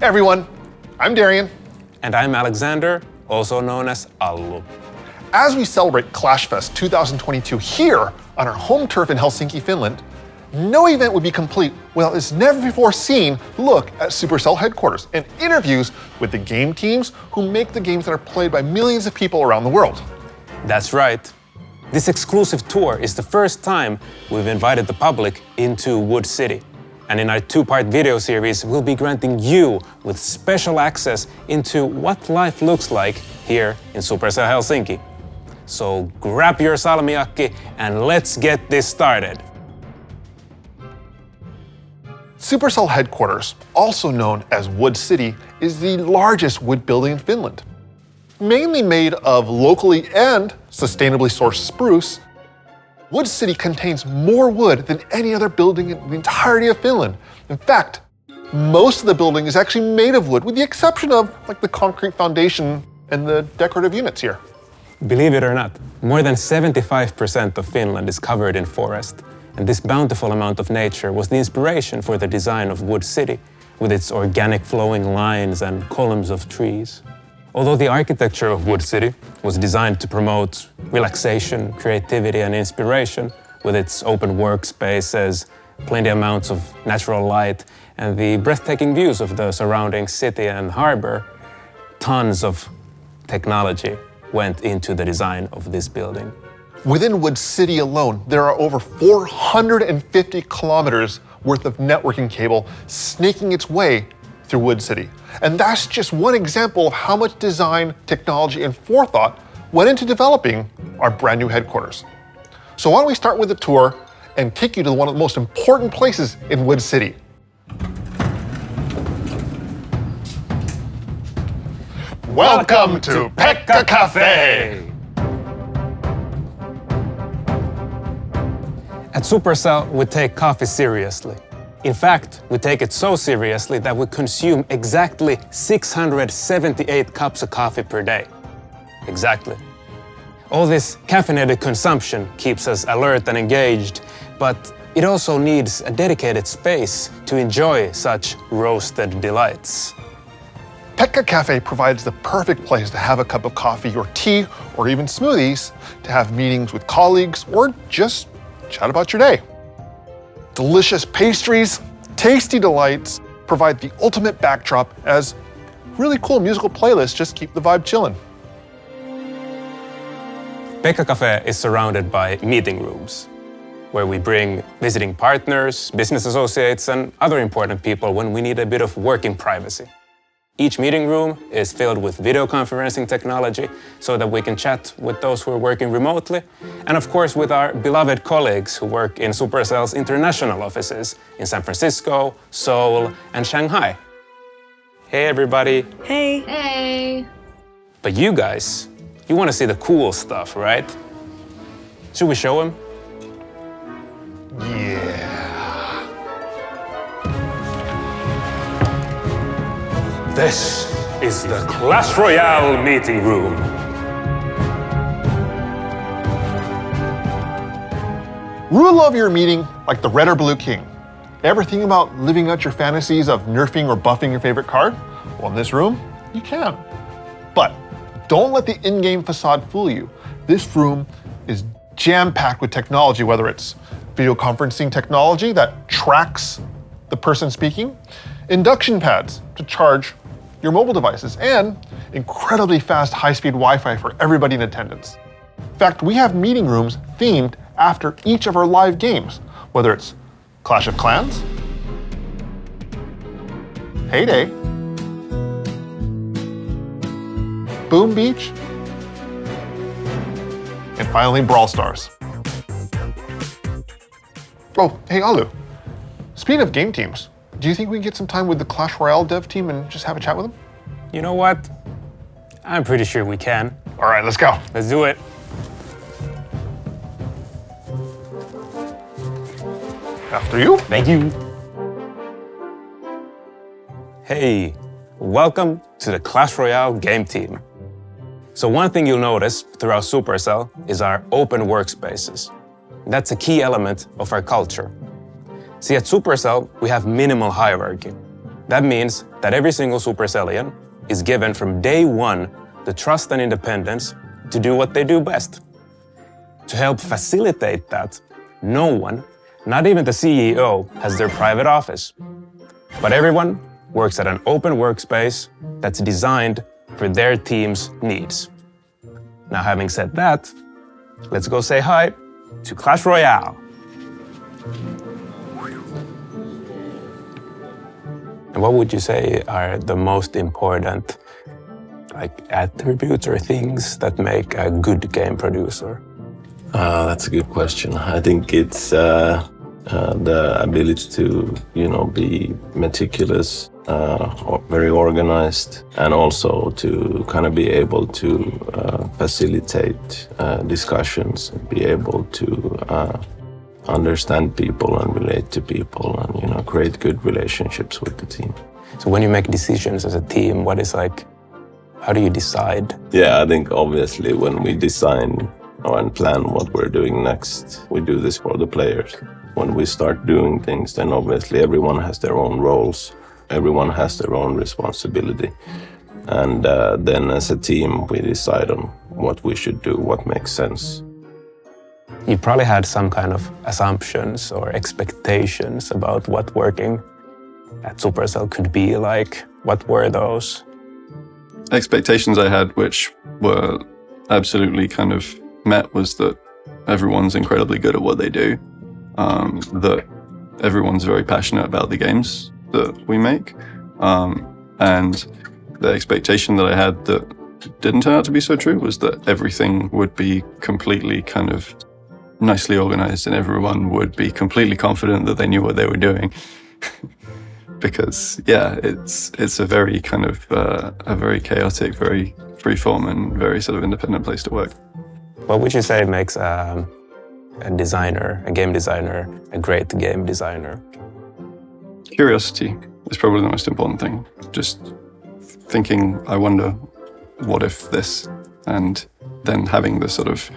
Hey everyone, I'm Darian. And I'm Alexander, also known as Allu. As we celebrate ClashFest 2022 here on our home turf in Helsinki, Finland, no event would be complete without this never-before-seen look at Supercell headquarters and interviews with the game teams who make the games that are played by millions of people around the world. That's right. This exclusive tour is the first time we've invited the public into Wood City. And in our two-part video series, we'll be granting you with special access into what life looks like here in Supercell Helsinki. So grab your salmiakki and let's get this started. Supercell headquarters, also known as Wood City, is the largest wood building in Finland. Mainly made of locally and sustainably sourced spruce, Wood City contains more wood than any other building in the entirety of Finland. In fact, most of the building is actually made of wood, with the exception of the concrete foundation and the decorative units here. Believe it or not, more than 75% of Finland is covered in forest. And this bountiful amount of nature was the inspiration for the design of Wood City, with its organic flowing lines and columns of trees. Although the architecture of Wood City was designed to promote relaxation, creativity, and inspiration, with its open workspaces, plenty amounts of natural light, and the breathtaking views of the surrounding city and harbor, tons of technology went into the design of this building. Within Wood City alone, there are over 450 kilometers worth of networking cable snaking its way through Wood City. And that's just one example of how much design, technology, and forethought went into developing our brand new headquarters. So why don't we start with a tour and take you to one of the most important places in Wood City. Welcome to Pekka Cafe! At Supercell, we take coffee seriously. In fact, we take it so seriously that we consume exactly 678 cups of coffee per day. Exactly. All this caffeinated consumption keeps us alert and engaged, but it also needs a dedicated space to enjoy such roasted delights. Pekka Cafe provides the perfect place to have a cup of coffee or tea or even smoothies, to have meetings with colleagues, or just chat about your day. Delicious pastries, tasty delights provide the ultimate backdrop, as really cool musical playlists just keep the vibe chillin'. Pekka Cafe is surrounded by meeting rooms, where we bring visiting partners, business associates, and other important people when we need a bit of working privacy. Each meeting room is filled with video conferencing technology so that we can chat with those who are working remotely, and of course with our beloved colleagues who work in Supercell's international offices in San Francisco, Seoul, and Shanghai. Hey everybody! Hey! Hey! But you guys, you want to see the cool stuff, right? Should we show them? Yeah. This is the Clash Royale meeting room. Rule of your meeting like the red or blue king. Ever think about living out your fantasies of nerfing or buffing your favorite card? Well, in this room, you can. But don't let the in-game facade fool you. This room is jam-packed with technology, whether it's video conferencing technology that tracks the person speaking, induction pads to charge your mobile devices, and incredibly fast high-speed Wi-Fi for everybody in attendance. In fact, we have meeting rooms themed after each of our live games, whether it's Clash of Clans, Heyday, Boom Beach, and finally Brawl Stars. Oh, hey Alu, speaking of game teams, do you think we can get some time with the Clash Royale dev team and just have a chat with them? You know what? I'm pretty sure we can. All right, let's go. Let's do it. After you. Thank you. Hey, welcome to the Clash Royale game team. So one thing you'll notice throughout Supercell is our open workspaces. That's a key element of our culture. See, at Supercell, we have minimal hierarchy. That means that every single Supercellian is given from day one the trust and independence to do what they do best. To help facilitate that, no one, not even the CEO, has their private office. But everyone works at an open workspace that's designed for their team's needs. Now, having said that, let's go say hi to Clash Royale. And what would you say are the most important attributes or things that make a good game producer? That's a good question. I think it's the ability to, be meticulous, very organized, and also to kind of be able to facilitate discussions, and be able to understand people and relate to people, and create good relationships with the team. So when you make decisions as a team, how do you decide? Yeah, I think obviously when we design and plan what we're doing next, we do this for the players. When we start doing things, then obviously everyone has their own roles, everyone has their own responsibility. And then as a team, we decide on what we should do, what makes sense. You probably had some kind of assumptions or expectations about what working at Supercell could be like. What were those? Expectations I had, which were absolutely kind of met, was that everyone's incredibly good at what they do, that everyone's very passionate about the games that we make, and the expectation that I had that didn't turn out to be so true was that everything would be completely kind of nicely organized and everyone would be completely confident that they knew what they were doing. Because it's a very kind of a very chaotic, very freeform and very sort of independent place to work. What would you say makes a game designer, a great game designer? Curiosity is probably the most important thing. Just thinking, I wonder, what if this? And then having the sort of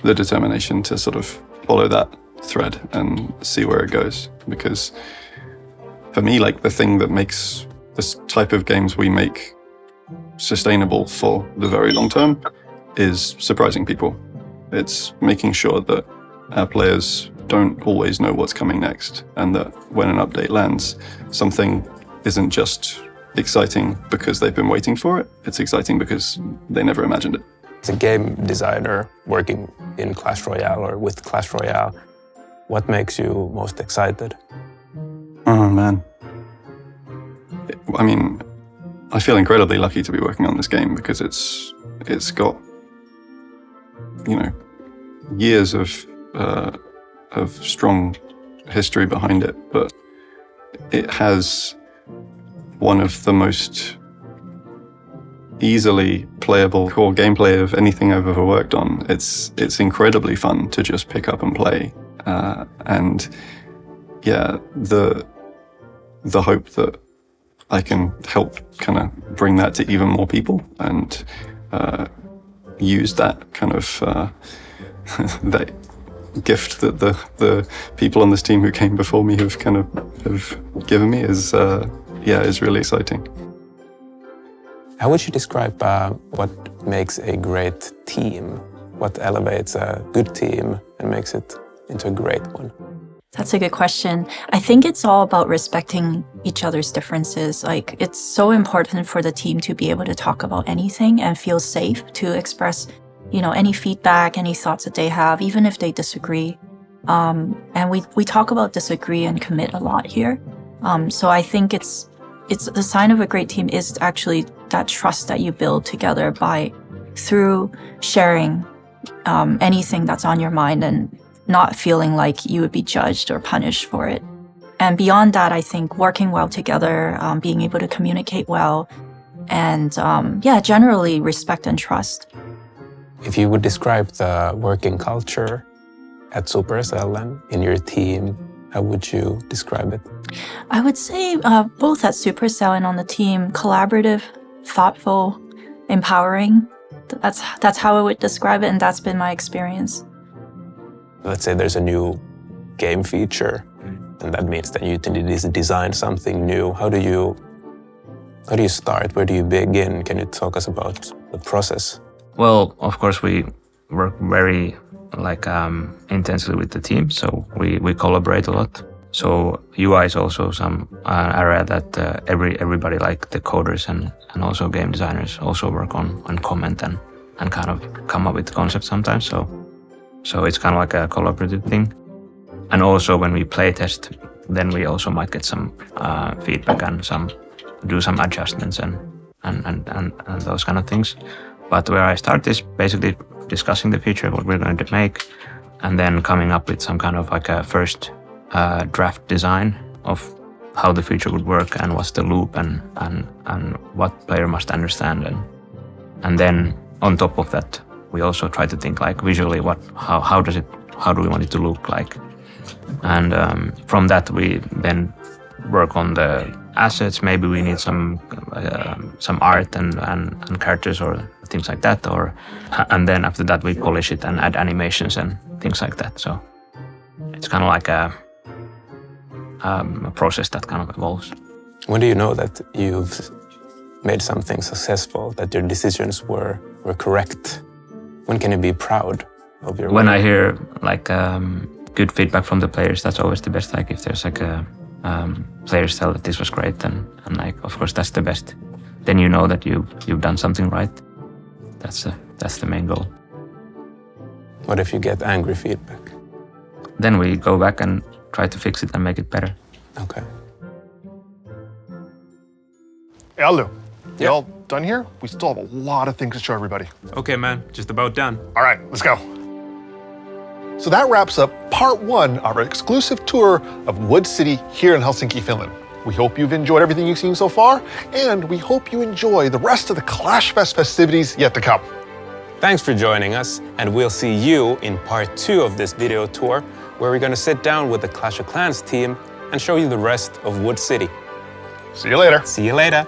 the determination to sort of follow that thread and see where it goes. Because for me, the thing that makes this type of games we make sustainable for the very long term is surprising people. It's making sure that our players don't always know what's coming next, and that when an update lands, something isn't just exciting because they've been waiting for it, it's exciting because they never imagined it. As a game designer working in Clash Royale or with Clash Royale, what makes you most excited? Oh man. I mean, I feel incredibly lucky to be working on this game because it's got, years of strong history behind it, but it has one of the most easily playable core gameplay of anything I've ever worked on. It's incredibly fun to just pick up and play, and yeah, the hope that I can help kind of bring that to even more people and use that kind of that gift that the people on this team who came before me have given me is really exciting. How would you describe what makes a great team? What elevates a good team and makes it into a great one? That's a good question. I think it's all about respecting each other's differences. It's so important for the team to be able to talk about anything and feel safe to express, any feedback, any thoughts that they have, even if they disagree. And we talk about disagree and commit a lot here. So I think it's the sign of a great team is actually that trust that you build together through sharing anything that's on your mind and not feeling like you would be judged or punished for it. And beyond that, I think working well together, being able to communicate well, and generally respect and trust. If you would describe the working culture at Supercell and in your team, how would you describe it? I would say both at Supercell and on the team, collaborative, thoughtful, empowering. That's how I would describe it, and that's been my experience. Let's say there's a new game feature and that means that you need to design something new. How do you start? Where do you begin? Can you talk us about the process? Well, of course, we work very intensely with the team, so we collaborate a lot. So UI is also some area that everybody, like the coders and also game designers, also work on comment and kind of come up with concepts sometimes. So it's kind of like a collaborative thing. And also when we play test, then we also might get some feedback and do some adjustments and those kind of things. But where I start is basically discussing the feature, what we're going to make, and then coming up with some kind of like a first draft design of how the feature would work and what's the loop and what player must understand. And then on top of that, we also try to think like visually how do we want it to look like. And from that, we then work on the assets. Maybe we need some art and characters or things like that. And then after that, we polish it and add animations and things like that. So it's kind of like a process that kind of evolves. When do you know that you've made something successful, that your decisions were correct? When can you be proud of your work? When I hear like good feedback from the players, that's always the best. Like if there's like players tell that this was great, and like of course that's the best. Then you know that you've done something right. That's the main goal. What if you get angry feedback? Then we go back and try to fix it and make it better. Okay. Hey, Aldo, Yeah. you all done here? We still have a lot of things to show everybody. Okay, man. Just about done. All right, let's go. So that wraps up part 1 of our exclusive tour of Wood City here in Helsinki, Finland. We hope you've enjoyed everything you've seen so far, and we hope you enjoy the rest of the Clash Fest festivities yet to come. Thanks for joining us, and we'll see you in part 2 of this video tour, where we're going to sit down with the Clash of Clans team and show you the rest of Wood City. See you later. See you later.